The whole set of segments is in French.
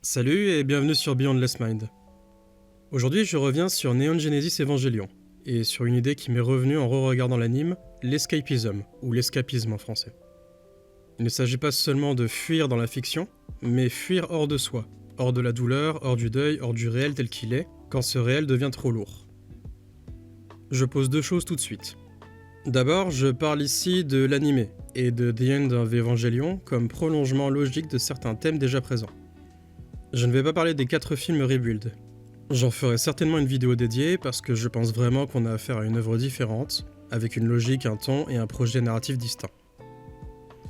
Salut et bienvenue sur Beyondless Mind. Aujourd'hui, je reviens sur Neon Genesis Evangelion, et sur une idée qui m'est revenue en re-regardant l'anime, l'escapism, ou l'escapisme en français. Il ne s'agit pas seulement de fuir dans la fiction, mais fuir hors de soi, hors de la douleur, hors du deuil, hors du réel tel qu'il est, quand ce réel devient trop lourd. Je pose deux choses tout de suite. D'abord, je parle ici de l'anime, et de The End of Evangelion comme prolongement logique de certains thèmes déjà présents. Je ne vais pas parler des 4 films Rebuild. J'en ferai certainement une vidéo dédiée parce que je pense vraiment qu'on a affaire à une œuvre différente, avec une logique, un ton et un projet narratif distinct.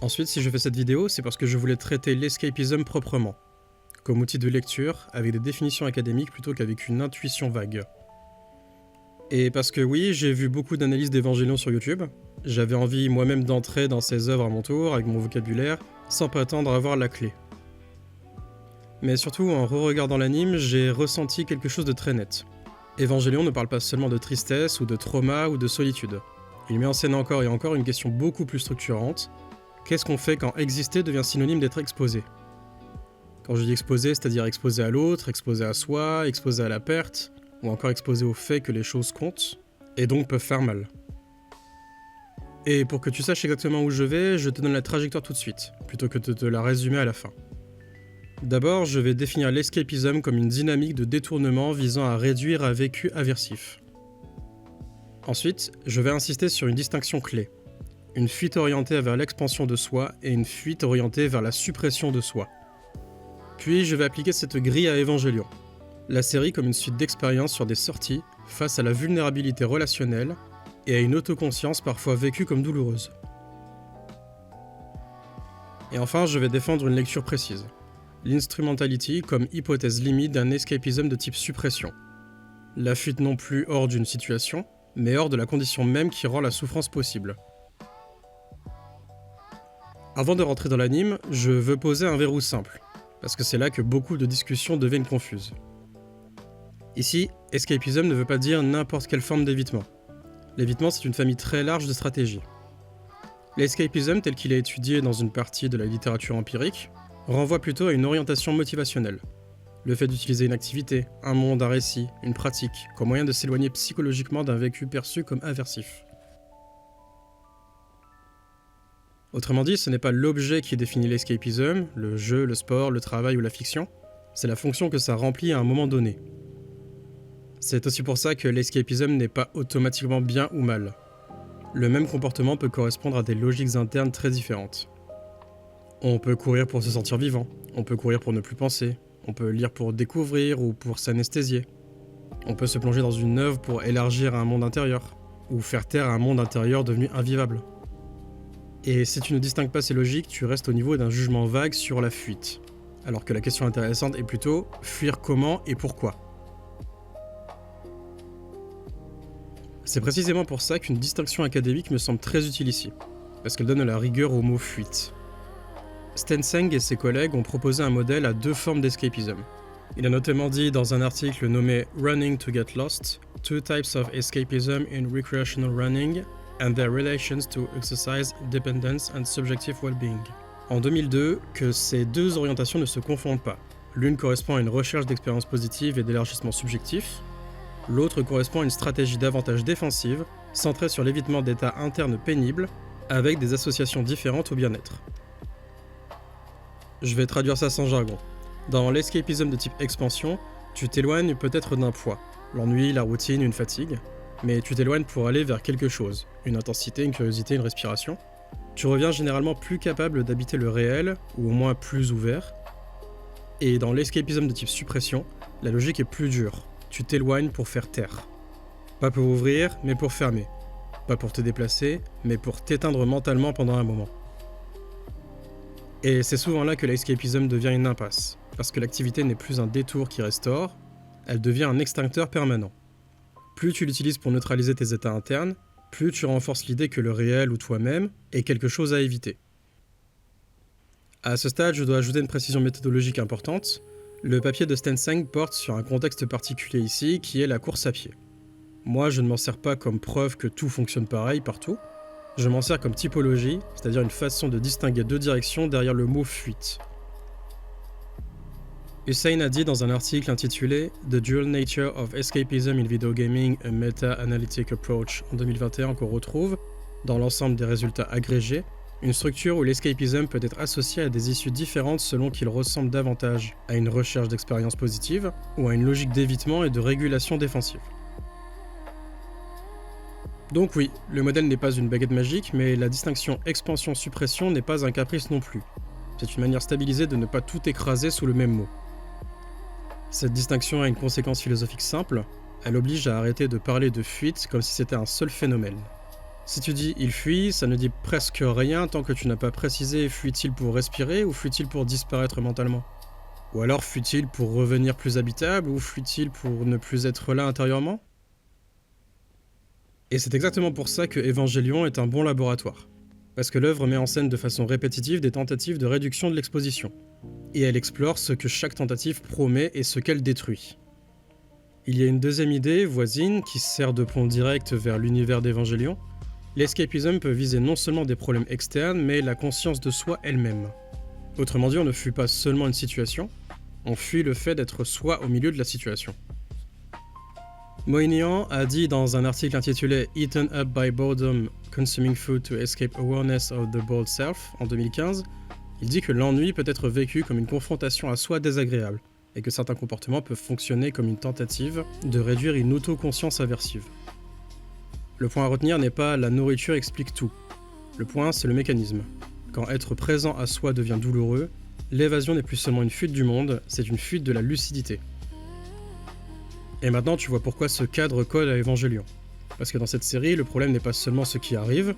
Ensuite, si je fais cette vidéo, c'est parce que je voulais traiter l'escapism proprement, comme outil de lecture, avec des définitions académiques plutôt qu'avec une intuition vague. Et parce que oui, j'ai vu beaucoup d'analyses d'Evangelion sur YouTube, j'avais envie moi-même d'entrer dans ces œuvres à mon tour, avec mon vocabulaire, sans prétendre avoir la clé. Mais surtout, en re-regardant l'anime, j'ai ressenti quelque chose de très net. Evangelion ne parle pas seulement de tristesse, ou de trauma, ou de solitude. Il met en scène encore et encore une question beaucoup plus structurante. Qu'est-ce qu'on fait quand exister devient synonyme d'être exposé ? Quand je dis exposé, c'est-à-dire exposé à l'autre, exposé à soi, exposé à la perte, ou encore exposé au fait que les choses comptent, et donc peuvent faire mal. Et pour que tu saches exactement où je vais, je te donne la trajectoire tout de suite, plutôt que de te la résumer à la fin. D'abord, je vais définir l'escapism comme une dynamique de détournement visant à réduire un vécu aversif. Ensuite, je vais insister sur une distinction clé. Une fuite orientée vers l'expansion de soi et une fuite orientée vers la suppression de soi. Puis, je vais appliquer cette grille à Evangelion. La série comme une suite d'expériences sur des sorties face à la vulnérabilité relationnelle et à une autoconscience parfois vécue comme douloureuse. Et enfin, je vais défendre une lecture précise. L'instrumentality comme hypothèse limite d'un escapism de type suppression. La fuite non plus hors d'une situation, mais hors de la condition même qui rend la souffrance possible. Avant de rentrer dans l'anime, je veux poser un verrou simple, parce que c'est là que beaucoup de discussions deviennent confuses. Ici, escapism ne veut pas dire n'importe quelle forme d'évitement. L'évitement, c'est une famille très large de stratégies. L'escapism, tel qu'il est étudié dans une partie de la littérature empirique, renvoie plutôt à une orientation motivationnelle. Le fait d'utiliser une activité, un monde, un récit, une pratique, comme moyen de s'éloigner psychologiquement d'un vécu perçu comme aversif. Autrement dit, ce n'est pas l'objet qui définit l'escapism, le jeu, le sport, le travail ou la fiction, c'est la fonction que ça remplit à un moment donné. C'est aussi pour ça que l'escapism n'est pas automatiquement bien ou mal. Le même comportement peut correspondre à des logiques internes très différentes. On peut courir pour se sentir vivant, on peut courir pour ne plus penser, on peut lire pour découvrir ou pour s'anesthésier. On peut se plonger dans une œuvre pour élargir un monde intérieur, ou faire taire un monde intérieur devenu invivable. Et si tu ne distingues pas ces logiques, tu restes au niveau d'un jugement vague sur la fuite. Alors que la question intéressante est plutôt fuir comment et pourquoi. C'est précisément pour ça qu'une distinction académique me semble très utile ici, parce qu'elle donne la rigueur au mot fuite. Stenseng et ses collègues ont proposé un modèle à 2 formes d'escapism. Il a notamment dit dans un article nommé Running to Get Lost, 2 types of escapism in recreational running and their relations to exercise, dependence and subjective well-being. En 2002, que ces 2 orientations ne se confondent pas. L'une correspond à une recherche d'expériences positives et d'élargissement subjectif, l'autre correspond à une stratégie davantage défensive, centrée sur l'évitement d'états internes pénibles, avec des associations différentes au bien-être. Je vais traduire ça sans jargon. Dans l'escapism de type expansion, tu t'éloignes peut-être d'un poids, l'ennui, la routine, une fatigue, mais tu t'éloignes pour aller vers quelque chose, une intensité, une curiosité, une respiration. Tu reviens généralement plus capable d'habiter le réel, ou au moins plus ouvert. Et dans l'escapism de type suppression, la logique est plus dure. Tu t'éloignes pour faire taire. Pas pour ouvrir, mais pour fermer. Pas pour te déplacer, mais pour t'éteindre mentalement pendant un moment. Et c'est souvent là que l'escapism devient une impasse, parce que l'activité n'est plus un détour qui restaure, elle devient un extincteur permanent. Plus tu l'utilises pour neutraliser tes états internes, plus tu renforces l'idée que le réel ou toi-même est quelque chose à éviter. À ce stade, je dois ajouter une précision méthodologique importante. Le papier de Stenseng porte sur un contexte particulier ici, qui est la course à pied. Moi, je ne m'en sers pas comme preuve que tout fonctionne pareil partout. Je m'en sers comme typologie, c'est-à-dire une façon de distinguer 2 directions derrière le mot fuite. Hussein a dit dans un article intitulé The Dual Nature of Escapism in Video Gaming, a Meta-Analytic Approach en 2021 qu'on retrouve, dans l'ensemble des résultats agrégés, une structure où l'escapism peut être associé à des issues différentes selon qu'il ressemble davantage à une recherche d'expérience positive ou à une logique d'évitement et de régulation défensive. Donc oui, le modèle n'est pas une baguette magique, mais la distinction expansion-suppression n'est pas un caprice non plus. C'est une manière stabilisée de ne pas tout écraser sous le même mot. Cette distinction a une conséquence philosophique simple, elle oblige à arrêter de parler de fuite comme si c'était un seul phénomène. Si tu dis « il fuit », ça ne dit presque rien tant que tu n'as pas précisé « fuit-il pour respirer » ou « fuit-il pour disparaître mentalement ». Ou alors « fuit-il pour revenir plus habitable » ou « fuit-il pour ne plus être là intérieurement ». Et c'est exactement pour ça que Evangelion est un bon laboratoire. Parce que l'œuvre met en scène de façon répétitive des tentatives de réduction de l'exposition. Et elle explore ce que chaque tentative promet et ce qu'elle détruit. Il y a une deuxième idée, voisine, qui sert de pont direct vers l'univers d'Evangelion. L'escapism peut viser non seulement des problèmes externes, mais la conscience de soi elle-même. Autrement dit, on ne fuit pas seulement une situation, on fuit le fait d'être soi au milieu de la situation. Moynihan a dit dans un article intitulé « Eaten up by boredom, consuming food to escape awareness of the bored self » en 2015, il dit que l'ennui peut être vécu comme une confrontation à soi désagréable, et que certains comportements peuvent fonctionner comme une tentative de réduire une autoconscience aversive. Le point à retenir n'est pas « la nourriture explique tout ». Le point, c'est le mécanisme. Quand être présent à soi devient douloureux, l'évasion n'est plus seulement une fuite du monde, c'est une fuite de la lucidité. Et maintenant, tu vois pourquoi ce cadre colle à Evangelion. Parce que dans cette série, le problème n'est pas seulement ce qui arrive,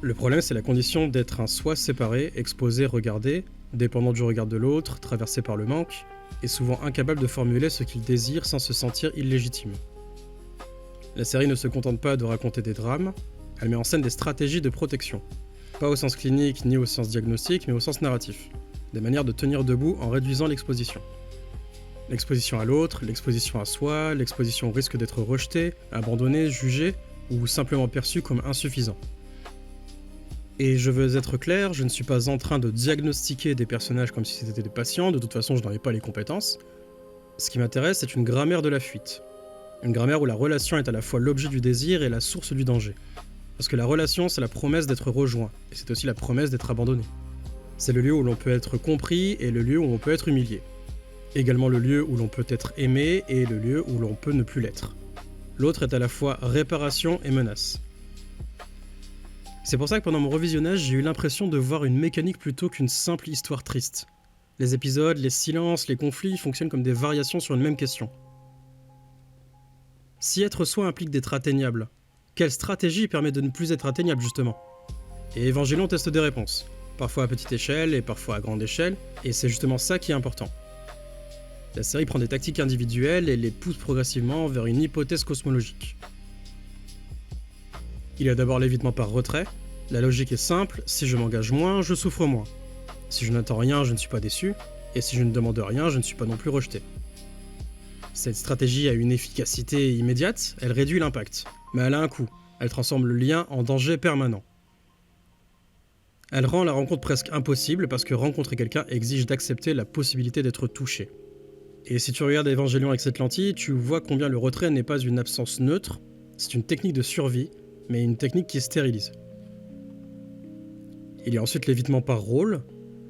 le problème c'est la condition d'être un soi séparé, exposé, regardé, dépendant du regard de l'autre, traversé par le manque, et souvent incapable de formuler ce qu'il désire sans se sentir illégitime. La série ne se contente pas de raconter des drames, elle met en scène des stratégies de protection. Pas au sens clinique ni au sens diagnostique, mais au sens narratif. Des manières de tenir debout en réduisant l'exposition. L'exposition à l'autre, l'exposition à soi, l'exposition au risque d'être rejeté, abandonné, jugé, ou simplement perçu comme insuffisant. Et je veux être clair, je ne suis pas en train de diagnostiquer des personnages comme si c'était des patients, de toute façon je n'en ai pas les compétences. Ce qui m'intéresse, c'est une grammaire de la fuite. Une grammaire où la relation est à la fois l'objet du désir et la source du danger. Parce que la relation, c'est la promesse d'être rejoint, et c'est aussi la promesse d'être abandonné. C'est le lieu où l'on peut être compris et le lieu où on peut être humilié. Également le lieu où l'on peut être aimé et le lieu où l'on peut ne plus l'être. L'autre est à la fois réparation et menace. C'est pour ça que pendant mon revisionnage, j'ai eu l'impression de voir une mécanique plutôt qu'une simple histoire triste. Les épisodes, les silences, les conflits fonctionnent comme des variations sur une même question. Si être soi implique d'être atteignable, quelle stratégie permet de ne plus être atteignable justement ? Et Evangelion teste des réponses, parfois à petite échelle et parfois à grande échelle, et c'est justement ça qui est important. La série prend des tactiques individuelles et les pousse progressivement vers une hypothèse cosmologique. Il y a d'abord l'évitement par retrait. La logique est simple, si je m'engage moins, je souffre moins. Si je n'attends rien, je ne suis pas déçu, et si je ne demande rien, je ne suis pas non plus rejeté. Cette stratégie a une efficacité immédiate, elle réduit l'impact, mais elle a un coût, elle transforme le lien en danger permanent. Elle rend la rencontre presque impossible parce que rencontrer quelqu'un exige d'accepter la possibilité d'être touché. Et si tu regardes Evangelion avec cette lentille, tu vois combien le retrait n'est pas une absence neutre, c'est une technique de survie, mais une technique qui stérilise. Il y a ensuite l'évitement par rôle.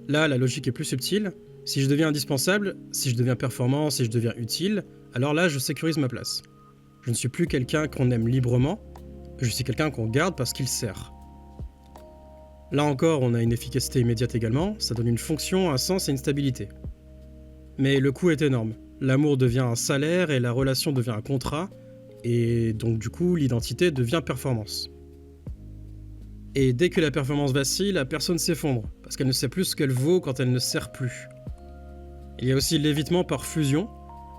Là, la logique est plus subtile. Si je deviens indispensable, si je deviens performant, si je deviens utile, alors là, je sécurise ma place. Je ne suis plus quelqu'un qu'on aime librement, je suis quelqu'un qu'on garde parce qu'il sert. Là encore, on a une efficacité immédiate également, ça donne une fonction, un sens et une stabilité. Mais le coût est énorme. L'amour devient un salaire et la relation devient un contrat, et donc du coup, l'identité devient performance. Et dès que la performance vacille, la personne s'effondre, parce qu'elle ne sait plus ce qu'elle vaut quand elle ne sert plus. Il y a aussi l'évitement par fusion.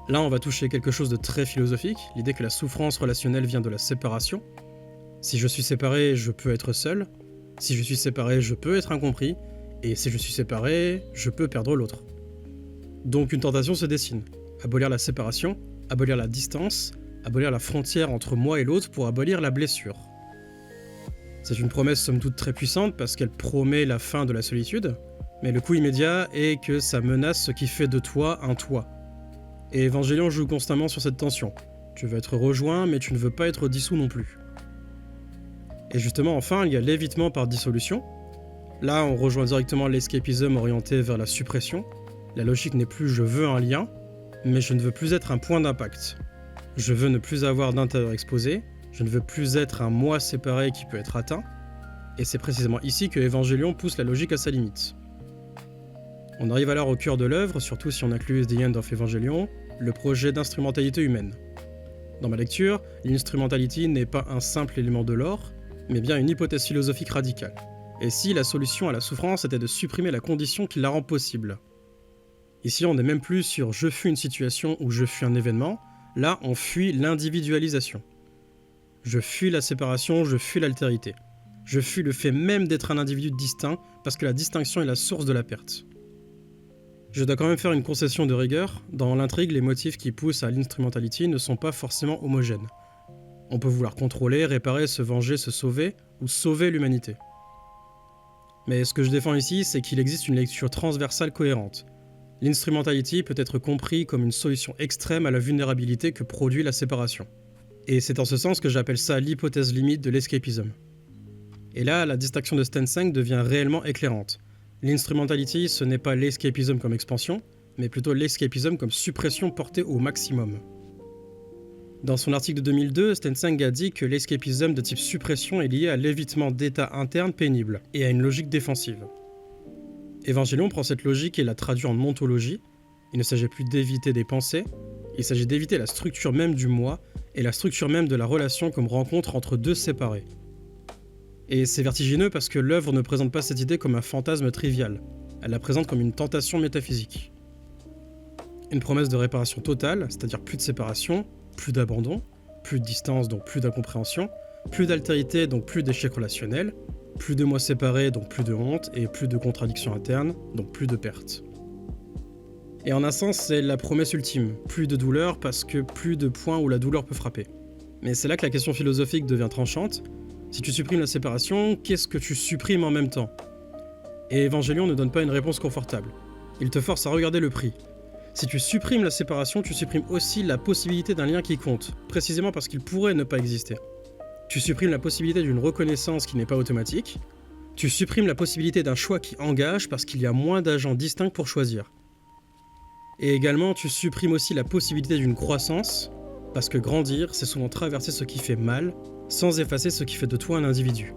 Là, on va toucher quelque chose de très philosophique, l'idée que la souffrance relationnelle vient de la séparation. Si je suis séparé, je peux être seul. Si je suis séparé, je peux être incompris. Et si je suis séparé, je peux perdre l'autre. Donc une tentation se dessine. Abolir la séparation, abolir la distance, abolir la frontière entre moi et l'autre pour abolir la blessure. C'est une promesse somme toute très puissante parce qu'elle promet la fin de la solitude, Mais le coup immédiat est que ça menace ce qui fait de toi un toi. Et Evangelion joue constamment sur cette tension. Tu veux être rejoint, mais tu ne veux pas être dissous non plus. Et justement, enfin, il y a l'évitement par dissolution. Là, on rejoint directement l'escapism orienté vers la suppression. La logique n'est plus « je veux un lien », mais je ne veux plus être un point d'impact. Je veux ne plus avoir d'intérieur exposé, je ne veux plus être un moi séparé qui peut être atteint, et c'est précisément ici que Evangelion pousse la logique à sa limite. On arrive alors au cœur de l'œuvre, surtout si on inclut The End of Evangelion, le projet d'instrumentalité humaine. Dans ma lecture, l'instrumentality n'est pas un simple élément de lore, mais bien une hypothèse philosophique radicale. Et si la solution à la souffrance était de supprimer la condition qui la rend possible ? Ici, on n'est même plus sur « je fuis une situation » ou « je fuis un événement », là, on fuit l'individualisation. Je fuis la séparation, je fuis l'altérité. Je fuis le fait même d'être un individu distinct, parce que la distinction est la source de la perte. Je dois quand même faire une concession de rigueur, dans l'intrigue, les motifs qui poussent à l'instrumentality ne sont pas forcément homogènes. On peut vouloir contrôler, réparer, se venger, se sauver, ou sauver l'humanité. Mais ce que je défends ici, c'est qu'il existe une lecture transversale cohérente. L'instrumentality peut être compris comme une solution extrême à la vulnérabilité que produit la séparation. Et c'est en ce sens que j'appelle ça l'hypothèse limite de l'escapism. Et là, la distinction de Stenseng devient réellement éclairante. L'instrumentality, ce n'est pas l'escapism comme expansion, mais plutôt l'escapism comme suppression portée au maximum. Dans son article de 2002, Stenseng a dit que l'escapism de type suppression est lié à l'évitement d'états internes pénibles et à une logique défensive. Evangelion prend cette logique et la traduit en ontologie. Il ne s'agit plus d'éviter des pensées, il s'agit d'éviter la structure même du moi et la structure même de la relation comme rencontre entre deux séparés. Et c'est vertigineux parce que l'œuvre ne présente pas cette idée comme un fantasme trivial, elle la présente comme une tentation métaphysique. Une promesse de réparation totale, c'est-à-dire plus de séparation, plus d'abandon, plus de distance donc plus d'incompréhension, plus d'altérité donc plus d'échec relationnel, plus de moi séparés donc plus de honte et plus de contradictions internes donc plus de pertes. Et en un sens c'est la promesse ultime, plus de douleur parce que plus de points où la douleur peut frapper. Mais c'est là que la question philosophique devient tranchante. Si tu supprimes la séparation, qu'est-ce que tu supprimes en même temps ? Et Evangelion ne donne pas une réponse confortable. Il te force à regarder le prix. Si tu supprimes la séparation, tu supprimes aussi la possibilité d'un lien qui compte, précisément parce qu'il pourrait ne pas exister. Tu supprimes la possibilité d'une reconnaissance qui n'est pas automatique. Tu supprimes la possibilité d'un choix qui engage parce qu'il y a moins d'agents distincts pour choisir. Et également, tu supprimes aussi la possibilité d'une croissance, parce que grandir, c'est souvent traverser ce qui fait mal, sans effacer ce qui fait de toi un individu.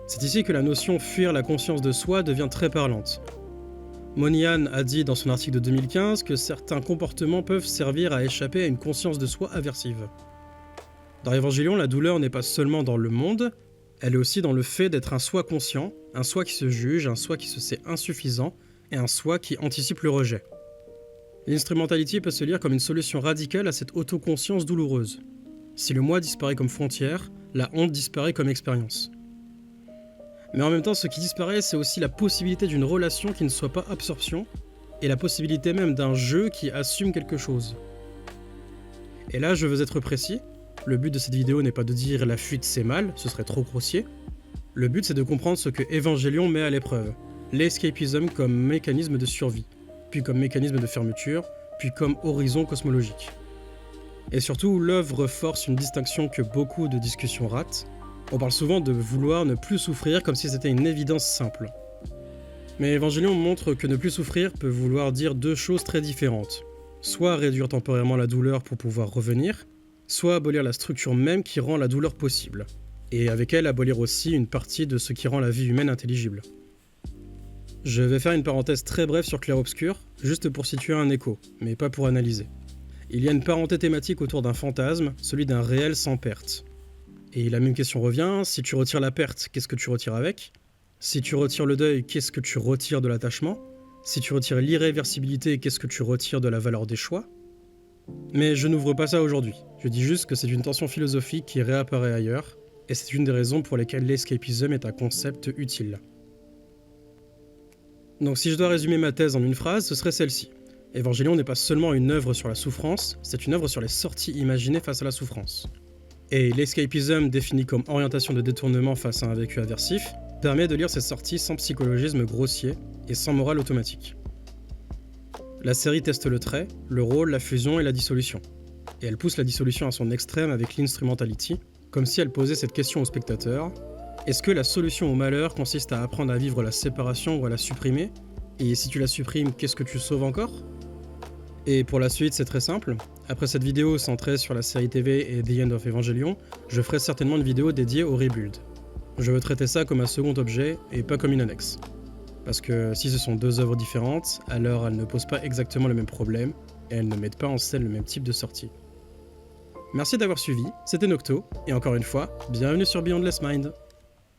C'est ici que la notion « fuir la conscience de soi » devient très parlante. Monian a dit dans son article de 2015 que certains comportements peuvent servir à échapper à une conscience de soi aversive. Dans Evangelion, la douleur n'est pas seulement dans le monde, elle est aussi dans le fait d'être un soi conscient, un soi qui se juge, un soi qui se sait insuffisant, et un soi qui anticipe le rejet. L'instrumentality peut se lire comme une solution radicale à cette autoconscience douloureuse. Si le moi disparaît comme frontière, la honte disparaît comme expérience. Mais en même temps, ce qui disparaît, c'est aussi la possibilité d'une relation qui ne soit pas absorption, et la possibilité même d'un jeu qui assume quelque chose. Et là, je veux être précis, le but de cette vidéo n'est pas de dire la fuite c'est mal, ce serait trop grossier. Le but c'est de comprendre ce que Evangelion met à l'épreuve, l'escapism comme mécanisme de survie, puis comme mécanisme de fermeture, puis comme horizon cosmologique. Et surtout, l'œuvre force une distinction que beaucoup de discussions ratent. On parle souvent de vouloir ne plus souffrir comme si c'était une évidence simple. Mais Evangelion montre que ne plus souffrir peut vouloir dire deux choses très différentes. Soit réduire temporairement la douleur pour pouvoir revenir, soit abolir la structure même qui rend la douleur possible, et avec elle abolir aussi une partie de ce qui rend la vie humaine intelligible. Je vais faire une parenthèse très brève sur Clair-Obscur, juste pour situer un écho, mais pas pour analyser. Il y a une parenté thématique autour d'un fantasme, celui d'un réel sans perte. Et la même question revient, si tu retires la perte, qu'est-ce que tu retires avec ? Si tu retires le deuil, qu'est-ce que tu retires de l'attachement ? Si tu retires l'irréversibilité, qu'est-ce que tu retires de la valeur des choix ? Mais je n'ouvre pas ça aujourd'hui, je dis juste que c'est une tension philosophique qui réapparaît ailleurs, et c'est une des raisons pour lesquelles l'escapism est un concept utile. Donc si je dois résumer ma thèse en une phrase, ce serait celle-ci. Evangelion n'est pas seulement une œuvre sur la souffrance, c'est une œuvre sur les sorties imaginées face à la souffrance. Et l'escapism, défini comme orientation de détournement face à un vécu aversif, permet de lire cette sortie sans psychologisme grossier et sans morale automatique. La série teste le trait, le rôle, la fusion et la dissolution. Et elle pousse la dissolution à son extrême avec l'instrumentality, comme si elle posait cette question au spectateur: est-ce que la solution au malheur consiste à apprendre à vivre la séparation ou à la supprimer? Et si tu la supprimes, qu'est-ce que tu sauves encore? Et pour la suite, c'est très simple. Après cette vidéo centrée sur la série TV et The End of Evangelion, je ferai certainement une vidéo dédiée au rebuild. Je veux traiter ça comme un second objet et pas comme une annexe. Parce que si ce sont deux œuvres différentes, alors elles ne posent pas exactement le même problème et elles ne mettent pas en scène le même type de sortie. Merci d'avoir suivi, c'était Nocto, et encore une fois, bienvenue sur Beyond Less Mind.